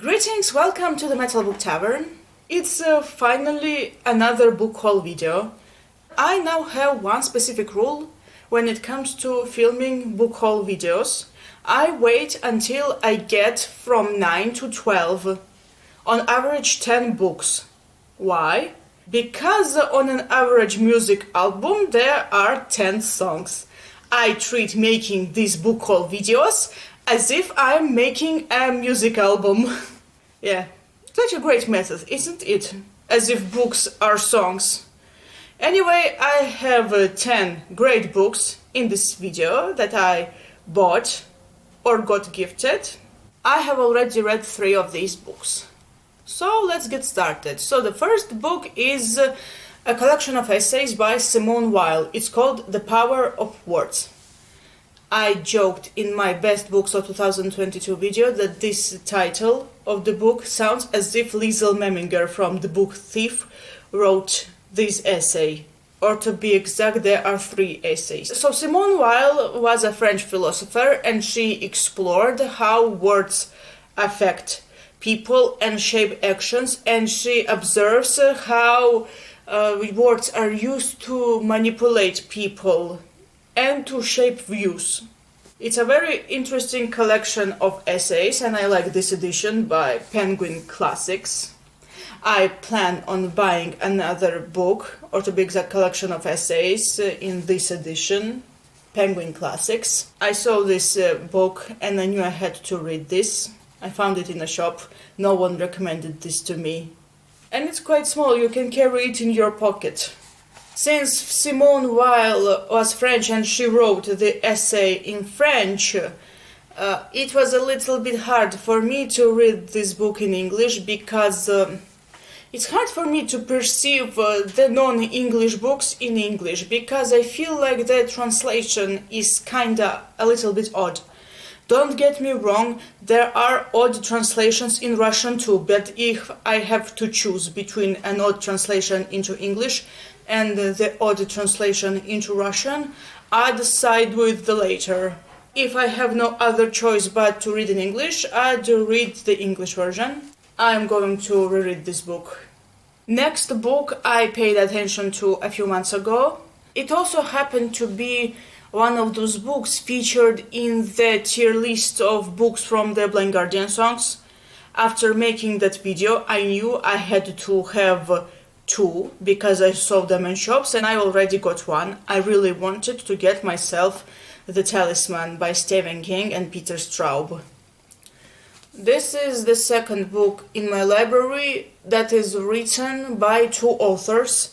Greetings, welcome to the Metal Book Tavern. It's finally another book haul video. I now have one specific rule when it comes to filming book haul videos. I wait until I get from 9 to 12, on average 10 books. Why? Because on an average music album there are 10 songs. I treat making these book haul videos as if I'm making a music album. Yeah, such a great method, isn't it? As if books are songs. Anyway, I have 10 great books in this video that I bought or got gifted. I have already read 3 of these books. So let's get started. So the first book is a collection of essays by Simone Weil. It's called The Power of Words. I joked in my Best Books of 2022 video that this title of the book sounds as if Liesl Memminger from the book Thief wrote this essay. Or to be exact, there are 3 essays. So Simone Weil was a French philosopher and she explored how words affect people and shape actions, and she observes how words are used to manipulate people and to shape views. It's a very interesting collection of essays, and I like this edition by Penguin Classics. I plan on buying another book, or to be exact, collection of essays in this edition, Penguin Classics. I saw this book and I knew I had to read this. I found it in a shop. No one recommended this to me. And it's quite small, you can carry it in your pocket. Since Simone Weil was French and she wrote the essay in French, it was a little bit hard for me to read this book in English because it's hard for me to perceive the non-English books in English because I feel like the translation is kinda a little bit odd. Don't get me wrong, there are odd translations in Russian too, but if I have to choose between an odd translation into English and the odd translation into Russian, I'd side with the later. If I have no other choice but to read in English, I'd read the English version. I'm going to reread this book. Next book I paid attention to a few months ago. It also happened to be one of those books featured in the tier list of books from the Blind Guardian songs. After making that video, I knew I had to have 2 because I saw them in shops and I already got one. I really wanted to get myself The Talisman by Stephen King and Peter Straub. This is the second book in my library that is written by 2 authors.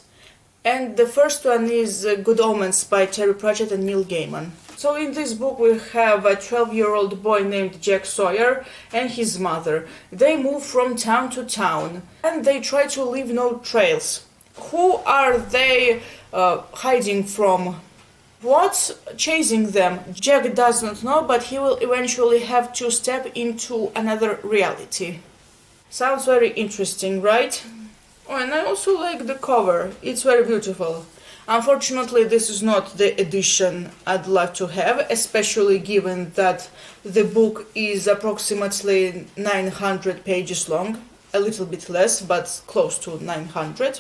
And the first one is Good Omens by Terry Pratchett and Neil Gaiman. So in this book we have a 12-year-old boy named Jack Sawyer and his mother. They move from town to town and they try to leave no trails. Who are they hiding from? What's chasing them? Jack does not know, but he will eventually have to step into another reality. Sounds very interesting, right? Oh, and I also like the cover. It's very beautiful. Unfortunately, this is not the edition I'd like to have, especially given that the book is approximately 900 pages long. A little bit less, but close to 900.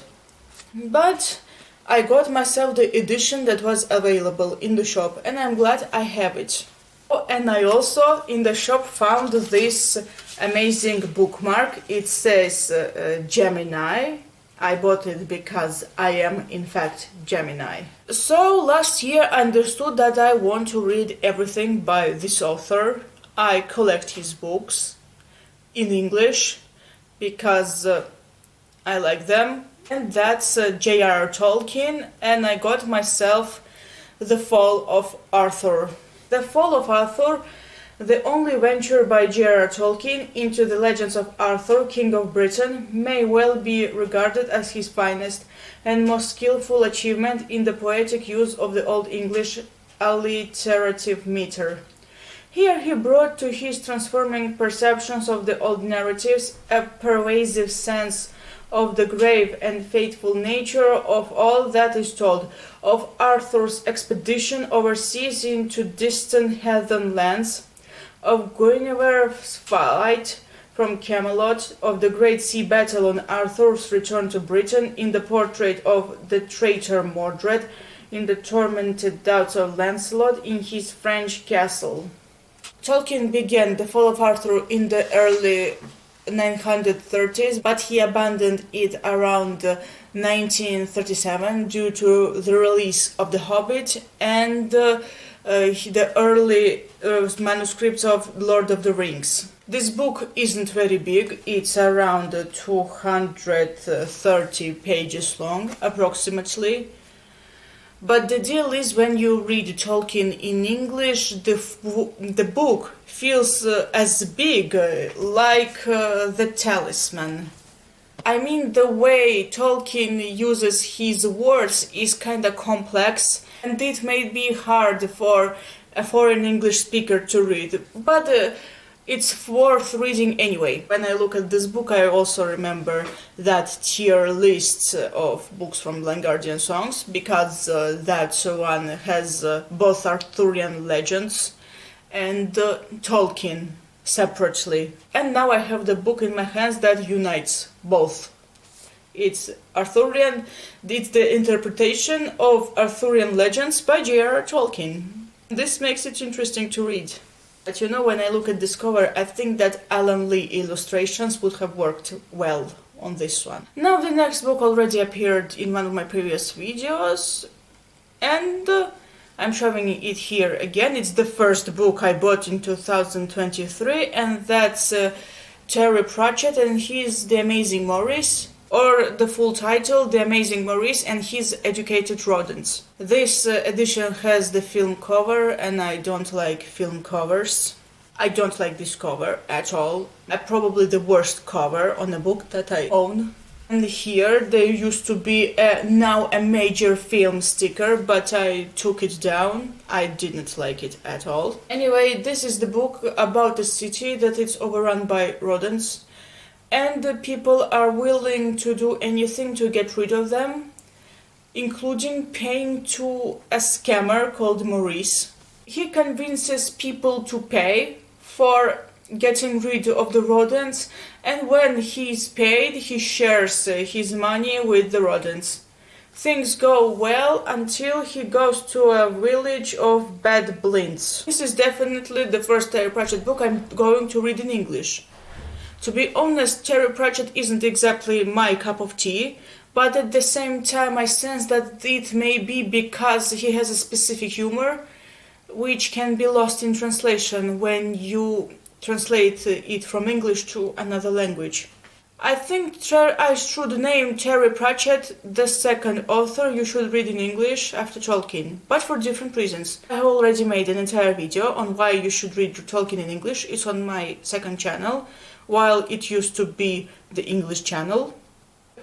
But I got myself the edition that was available in the shop, and I'm glad I have it. Oh, and I also in the shop found this amazing bookmark. It says Gemini. I bought it because I am in fact Gemini. So last year I understood that I want to read everything by this author. I collect his books in English because I like them. And that's J.R.R. Tolkien, and I got myself The Fall of Arthur. The Fall of Arthur, the only venture by J.R.R. Tolkien into the legends of Arthur, King of Britain, may well be regarded as his finest and most skillful achievement in the poetic use of the Old English alliterative meter. Here he brought to his transforming perceptions of the old narratives a pervasive sense of the grave and fateful nature of all that is told, of Arthur's expedition overseas into distant heathen lands, of Guinevere's flight from Camelot, of the great sea battle on Arthur's return to Britain, in the portrait of the traitor Mordred, in the tormented doubts of Lancelot, in his French castle. Tolkien began The Fall of Arthur in the early 930s, but he abandoned it around 1937 due to the release of The Hobbit and the early manuscripts of Lord of the Rings. This book isn't very big, it's around 230 pages long, approximately. But the deal is, when you read Tolkien in English, the book feels as big, like the Talisman. I mean, the way Tolkien uses his words is kinda complex, and it may be hard for a foreign English speaker to read, but it's worth reading anyway. When I look at this book, I also remember that tier list of books from Langardien songs, because that one has both Arthurian legends and Tolkien separately. And now I have the book in my hands that unites both. It's Arthurian, it's the interpretation of Arthurian legends by J.R.R. Tolkien. This makes it interesting to read. But you know, when I look at this cover, I think that Alan Lee illustrations would have worked well on this one. Now, the next book already appeared in one of my previous videos, and I'm showing it here again. It's the first book I bought in 2023, and that's Terry Pratchett and his The Amazing Maurice, or the full title, The Amazing Maurice and His Educated Rodents. This edition has the film cover, and I don't like film covers. I don't like this cover at all. Probably the worst cover on a book that I own. And here there used to be now a major film sticker, but I took it down. I didn't like it at all. Anyway, this is the book about a city that is overrun by rodents, and the people are willing to do anything to get rid of them, including paying to a scammer called Maurice. He convinces people to pay for getting rid of the rodents, and when he's paid, he shares his money with the rodents. Things go well until he goes to a village of bad blinds. This is definitely the first Terry Pratchett book I'm going to read in English. To be honest, Terry Pratchett isn't exactly my cup of tea, but at the same time I sense that it may be because he has a specific humor, which can be lost in translation when you translate it from English to another language. I think I should name Terry Pratchett the second author you should read in English after Tolkien, but for different reasons. I have already made an entire video on why you should read Tolkien in English. It's on my second channel, while it used to be the English channel.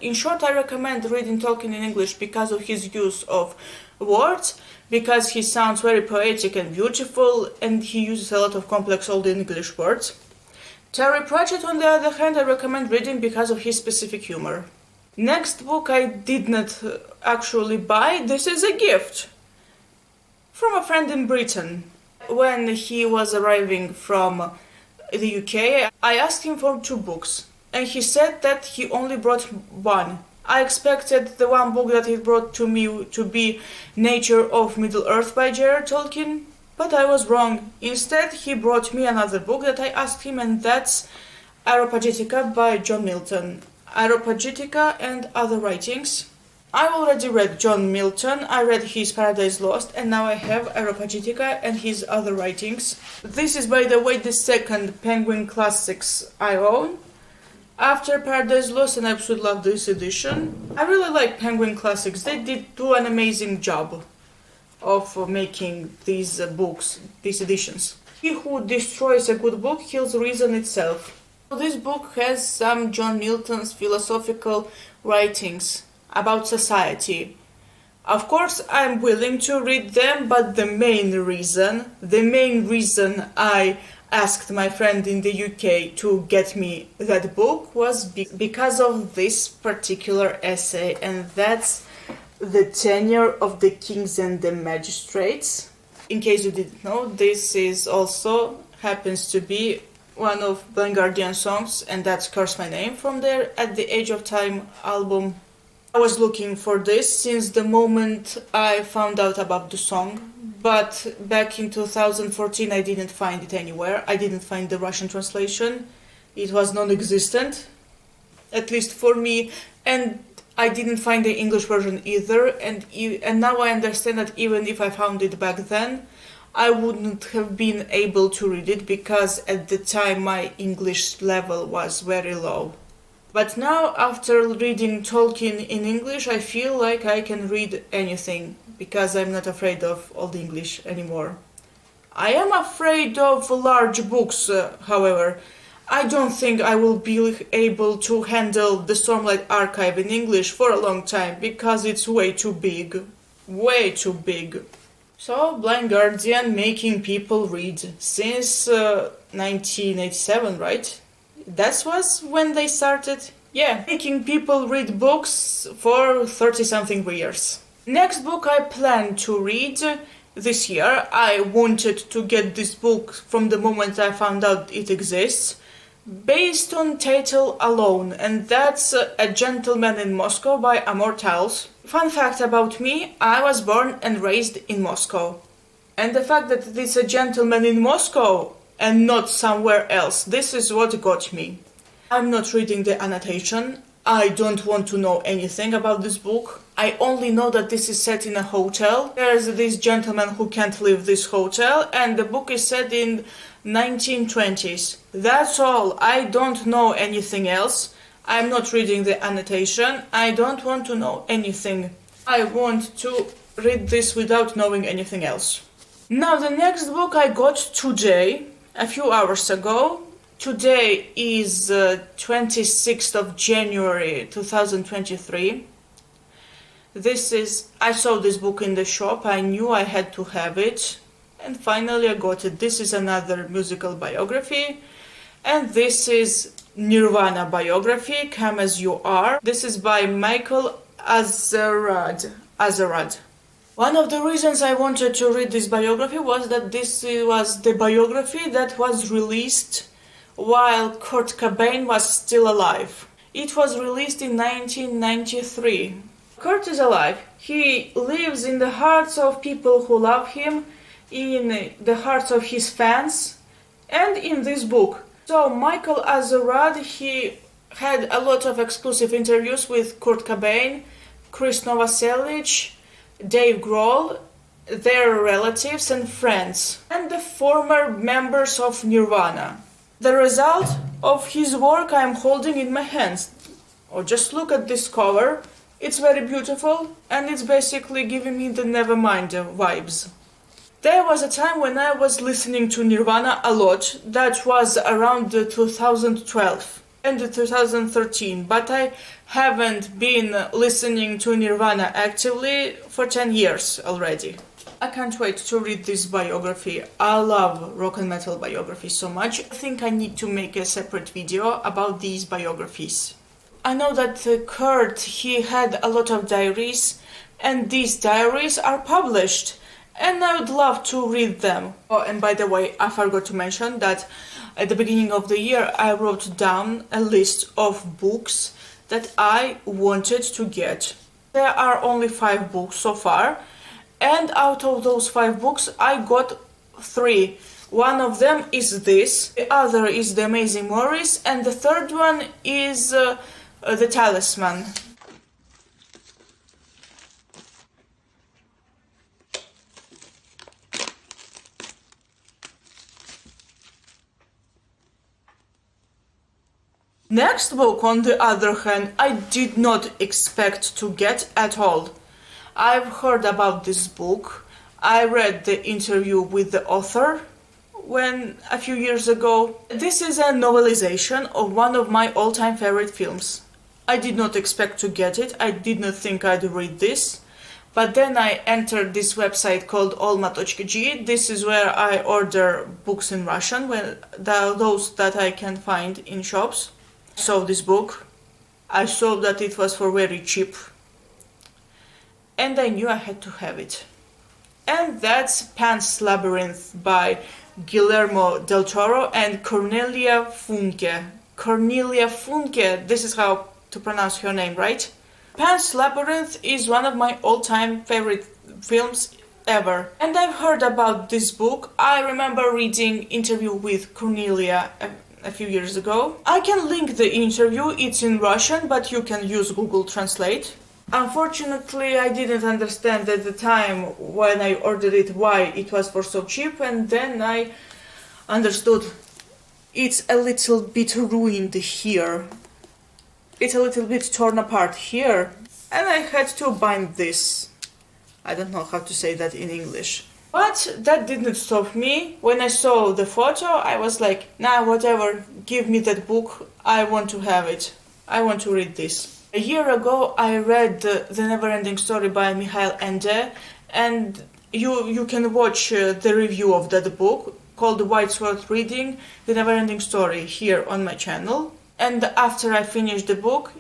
In short, I recommend reading Tolkien in English because of his use of words, because he sounds very poetic and beautiful, and he uses a lot of complex Old English words. Terry Pratchett, on the other hand, I recommend reading because of his specific humor. Next book I did not actually buy. This is a gift from a friend in Britain. When he was arriving from the UK, I asked him for 2 books, and he said that he only brought 1. I expected the one book that he brought to me to be Nature of Middle-earth by J.R.R. Tolkien, but I was wrong. Instead, he brought me another book that I asked him, and that's Areopagitica by John Milton. Areopagitica and Other Writings. I already read John Milton, I read his Paradise Lost, and now I have Areopagitica and his Other Writings. This is, by the way, the second Penguin Classics I own. After Paradise Lost, and I absolutely love this edition. I really like Penguin Classics. They did do an amazing job of making these books, these editions. He who destroys a good book kills reason itself. This book has some John Milton's philosophical writings about society. Of course, I'm willing to read them, but the main reason I asked my friend in the UK to get me that book was because of this particular essay, and that's The Tenure of the Kings and the Magistrates. In case you didn't know, this is also happens to be one of Blind Guardian songs, and that's Curse My Name from their At the Age of Time album. I was looking for this since the moment I found out about the song, but back in 2014 I didn't find it anywhere. I didn't find the Russian translation. It was non-existent, at least for me, and I didn't find the English version either, and now I understand that even if I found it back then, I wouldn't have been able to read it because at the time my English level was very low. But now, after reading Tolkien in English, I feel like I can read anything because I'm not afraid of Old English anymore. I am afraid of large books, however. I don't think I will be able to handle the Stormlight Archive in English for a long time because it's way too big. Way too big. So, Blind Guardian making people read since 1987, right? That was when they started? Yeah, making people read books for 30-something years. Next book I plan to read this year. I wanted to get this book from the moment I found out it exists, based on title alone, and that's A Gentleman in Moscow by Amor Towles. Fun fact about me, I was born and raised in Moscow. And the fact that it's A Gentleman in Moscow and not somewhere else, this is what got me. I'm not reading the annotation. I don't want to know anything about this book. I only know that this is set in a hotel. There's this gentleman who can't leave this hotel, and the book is set in 1920s. That's all. I don't know anything else. I'm not reading the annotation. I don't want to know anything. I want to read this without knowing anything else. Now, the next book I got today, a few hours ago. Today is 26th of January 2023. I saw this book in the shop. I knew I had to have it. And finally I got it. This is another musical biography, and this is Nirvana biography, Come As You Are. This is by Michael Azerrad. One of the reasons I wanted to read this biography was that this was the biography that was released while Kurt Cobain was still alive. It was released in 1993. Kurt is alive. He lives in the hearts of people who love him, in the hearts of his fans, and in this book. So Michael Azerrad, he had a lot of exclusive interviews with Kurt Cobain, Chris Novoselic, Dave Grohl, their relatives and friends, and the former members of Nirvana. The result of his work I'm holding in my hands. Oh, just look at this cover. It's very beautiful, and it's basically giving me the Nevermind vibes. There was a time when I was listening to Nirvana a lot. That was around 2012 and 2013, but I haven't been listening to Nirvana actively for 10 years already. I can't wait to read this biography. I love rock and metal biographies so much. I think I need to make a separate video about these biographies. I know that Kurt, he had a lot of diaries, and these diaries are published. And I would love to read them. Oh, and by the way, I forgot to mention that at the beginning of the year I wrote down a list of books that I wanted to get. There are only 5 books so far, and out of those 5 books I got 3. One of them is this, the other is The Amazing Maurice, and the third one is The Talisman. Next book, on the other hand, I did not expect to get at all. I've heard about this book. I read the interview with the author a few years ago. This is a novelization of one of my all-time favorite films. I did not expect to get it. I did not think I'd read this. But then I entered this website called olma.gi. This is where I order books in Russian, those that I can find in shops. I saw this book. I saw that it was for very cheap. And I knew I had to have it. And that's Pan's Labyrinth by Guillermo del Toro and Cornelia Funke. Cornelia Funke, this is how to pronounce her name, right? Pan's Labyrinth is one of my all-time favorite films ever. And I've heard about this book. I remember reading interview with Cornelia a few years ago. I can link the interview, it's in Russian, but you can use Google Translate. Unfortunately, I didn't understand at the time when I ordered it why it was for so cheap, and then I understood it's a little bit ruined here. It's a little bit torn apart here, and I had to bind this. I don't know how to say that in English. But that didn't stop me. When I saw the photo, I was like, nah, whatever, give me that book, I want to have it. I want to read this. A year ago, I read The Never-Ending Story by Mikhail Ende, and you can watch the review of that book called What's Worth Reading, The Never-Ending Story here on my channel. And after I finished the book,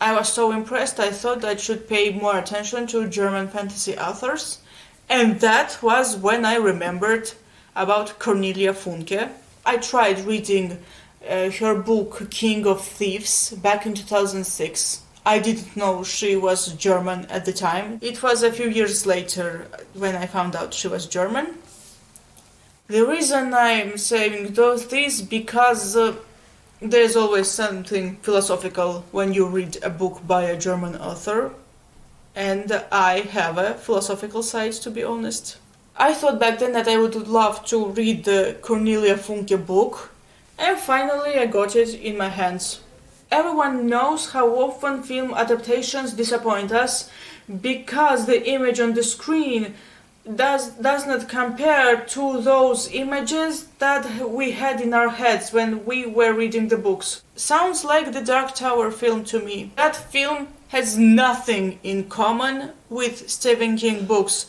I was so impressed I thought I should pay more attention to German fantasy authors. And that was when I remembered about Cornelia Funke. I tried reading her book King of Thieves back in 2006. I didn't know she was German at the time. It was a few years later when I found out she was German. The reason I'm saying this because there's always something philosophical when you read a book by a German author. And I have a philosophical side, to be honest. I thought back then that I would love to read the Cornelia Funke book, and finally I got it in my hands. Everyone knows how often film adaptations disappoint us because the image on the screen does not compare to those images that we had in our heads when we were reading the books. Sounds like the Dark Tower film to me. That film has nothing in common with Stephen King books.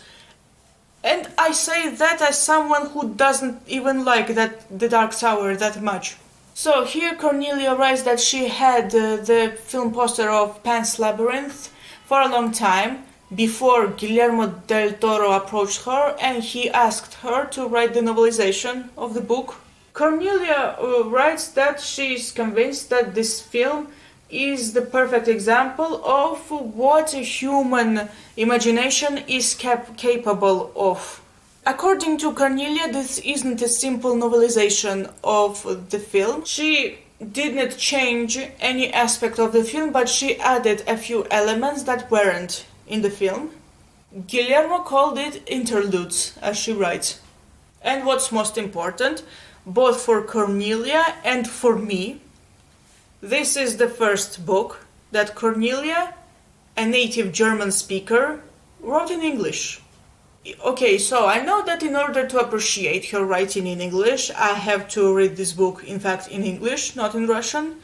And I say that as someone who doesn't even like the Dark Tower that much. So here Cornelia writes that she had the film poster of Pan's Labyrinth for a long time before Guillermo del Toro approached her and he asked her to write the novelization of the book. Cornelia writes that she is convinced that this film is the perfect example of what a human imagination is capable of. According to Cornelia, this isn't a simple novelization of the film. She didn't change any aspect of the film, but she added a few elements that weren't in the film. Guillermo called it interludes, as she writes. And what's most important, both for Cornelia and for me, this is the first book that Cornelia, a native German speaker, wrote in English. Okay, so I know that in order to appreciate her writing in English, I have to read this book, in fact, in English, not in Russian.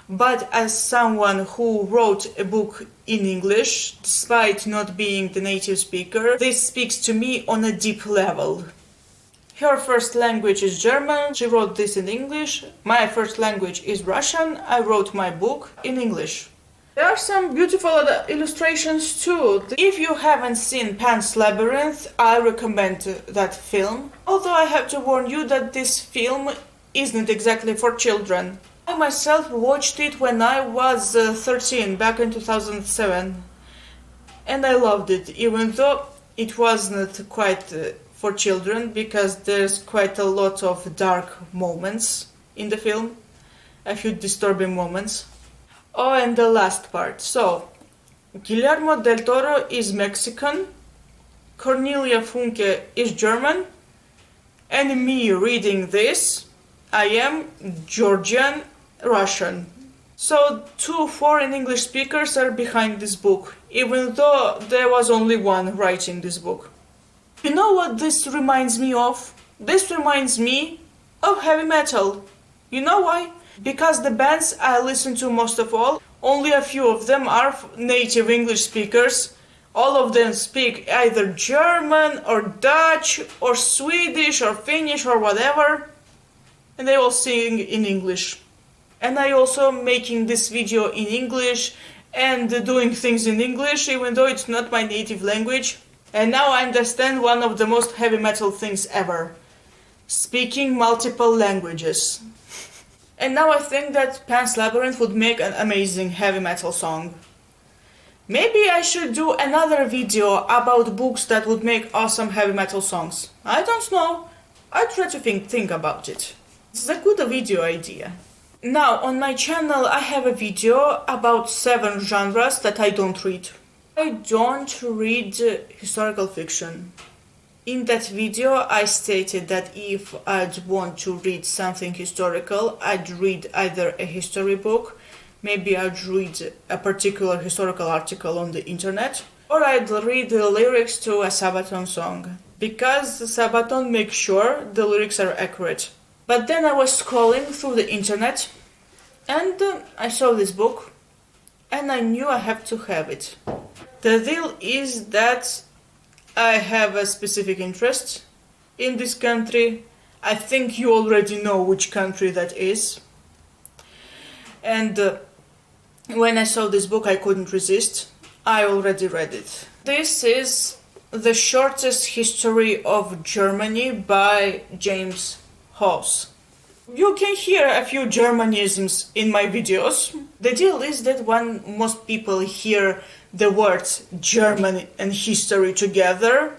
But as someone who wrote a book in English, despite not being the native speaker, this speaks to me on a deep level. Her first language is German, she wrote this in English. My first language is Russian, I wrote my book in English. There are some beautiful illustrations too. If you haven't seen Pan's Labyrinth, I recommend that film. Although I have to warn you that this film isn't exactly for children. I myself watched it when I was 13, back in 2007. And I loved it, even though it wasn't quite for children, because there's quite a lot of dark moments in the film. A few disturbing moments. Oh, and the last part. So, Guillermo del Toro is Mexican, Cornelia Funke is German, and me reading this, I am Georgian Russian. So, 2 foreign English speakers are behind this book, even though there was only one writing this book. You know what this reminds me of? This reminds me of heavy metal. You know why? Because the bands I listen to most of all, only a few of them are native English speakers. All of them speak either German or Dutch or Swedish or Finnish or whatever. And they all sing in English. And I also making this video in English and doing things in English, even though it's not my native language. And now I understand one of the most heavy metal things ever. speaking multiple languages. And now I think that Pan's Labyrinth would make an amazing heavy metal song. Maybe I should do another video about books that would make awesome heavy metal songs. I don't know. I try to think about it. It's a good video idea. Now, on my channel I have a video about 7 genres that I don't read. I don't read historical fiction. In that video I stated that if I'd want to read something historical, I'd read either a history book, maybe I'd read a particular historical article on the internet, or I'd read the lyrics to a Sabaton song, because Sabaton makes sure the lyrics are accurate. But then I was scrolling through the internet and I saw this book and I knew I have to have it. The deal is that I have a specific interest in this country. I think you already know which country that is. And when I saw this book I couldn't resist. I already read it. This is The Shortest History of Germany by James Hawes. You can hear a few Germanisms in my videos. The deal is that when most people hear the words German and history together,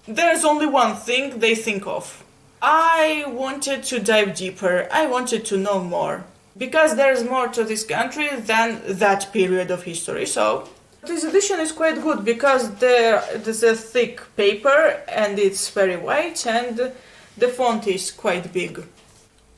there's only one thing they think of. I wanted to dive deeper, I wanted to know more, because there's more to this country than that period of history. So this edition is quite good because there's a thick paper and it's very white and the font is quite big.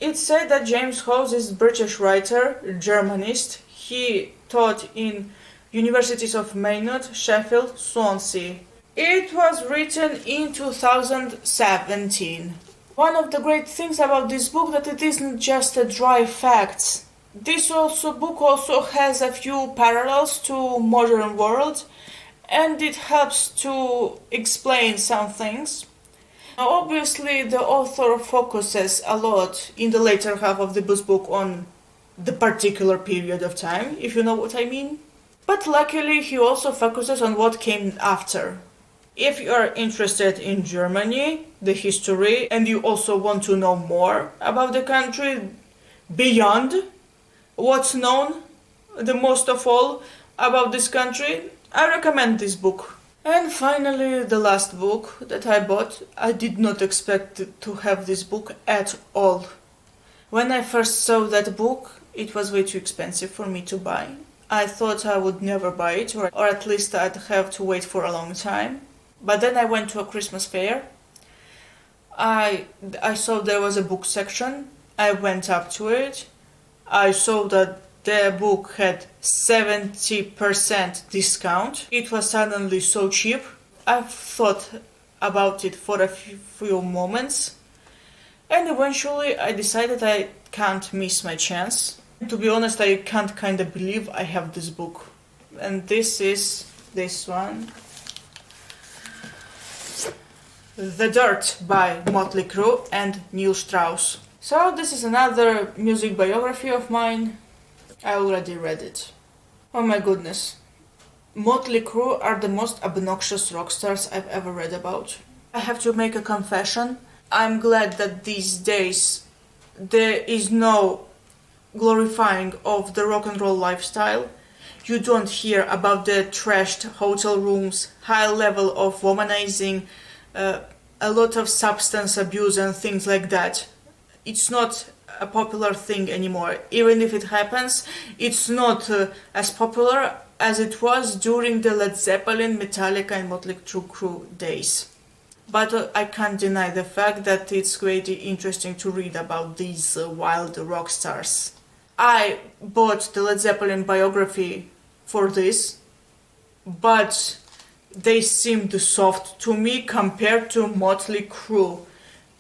It's said that James Hawes is a British writer, Germanist. He taught in universities of Maynooth, Sheffield, Swansea. It was written in 2017. One of the great things about this book that it isn't just a dry facts. This book also has a few parallels to modern world and it helps to explain some things. Obviously the author focuses a lot in the later half of the book on the particular period of time, if you know what I mean. But luckily he also focuses on what came after. If you are interested in Germany, the history, and you also want to know more about the country beyond what's known the most of all about this country, I recommend this book. And finally, the last book that I bought. I did not expect to have this book at all. When I first saw that book, it was way too expensive for me to buy. I thought I would never buy it, or at least I'd have to wait for a long time. But then I went to a Christmas fair. I saw there was a book section. I went up to it. I saw that the book had 70% discount. It was suddenly so cheap. I thought about it for a few moments. And eventually I decided I can't miss my chance. To be honest, I can't kind of believe I have this book. And this is this one. The Dirt by Motley Crue and Neil Strauss. So this is another music biography of mine. I already read it. Oh my goodness. Motley Crue are the most obnoxious rock stars I've ever read about. I have to make a confession. I'm glad that these days there is no glorifying of the rock and roll lifestyle. You don't hear about the trashed hotel rooms, high level of womanizing, a lot of substance abuse and things like that. It's not a popular thing anymore. Even if it happens, it's not as popular as it was during the Led Zeppelin, Metallica and Motley Crue days. But I can't deny the fact that it's quite interesting to read about these wild rock stars. I bought the Led Zeppelin biography for this, but they seemed soft to me compared to Motley Crue.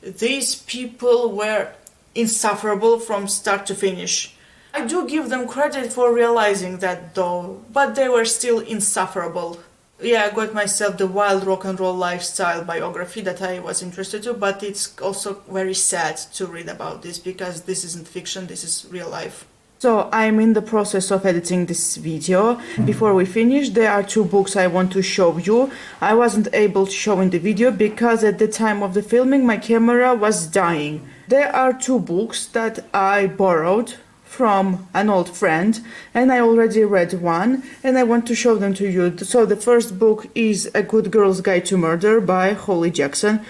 These people were insufferable from start to finish. I do give them credit for realizing that though, but they were still insufferable. Yeah, I got myself the wild rock and roll lifestyle biography that I was interested in, but it's also very sad to read about this because this isn't fiction, this is real life. So I'm in the process of editing this video. Before we finish, there are two books I want to show you. I wasn't able to show in the video because at the time of the filming my camera was dying. There are two books that I borrowed from an old friend and I already read one and I want to show them to you. So the first book is A Good Girl's Guide to Murder by Holly Jackson.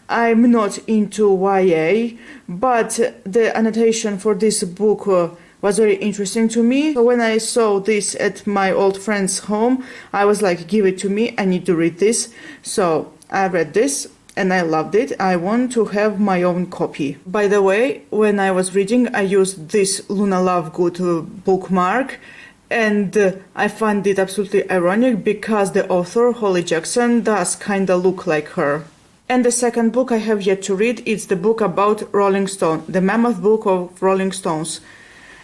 I'm not into YA, but the annotation for this book was very interesting to me. So when I saw this at my old friend's home, I was like, give it to me, I need to read this. So I read this and I loved it. I want to have my own copy. By the way, when I was reading, I used this Luna Lovegood bookmark, and I find it absolutely ironic because the author, Holly Jackson, does kinda look like her. And the second book I have yet to read is the book about Rolling Stone, the Mammoth Book of Rolling Stones,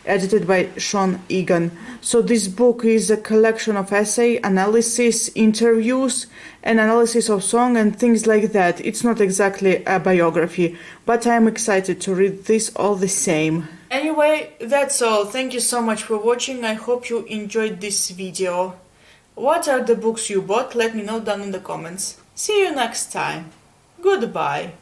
edited by Sean Egan. So this book is a collection of essay, analysis, interviews, and analysis of song and things like that. It's not exactly a biography, but I'm excited to read this all the same. Anyway, that's all. Thank you so much for watching. I hope you enjoyed this video. What are the books you bought? Let me know down in the comments. See you next time. Goodbye.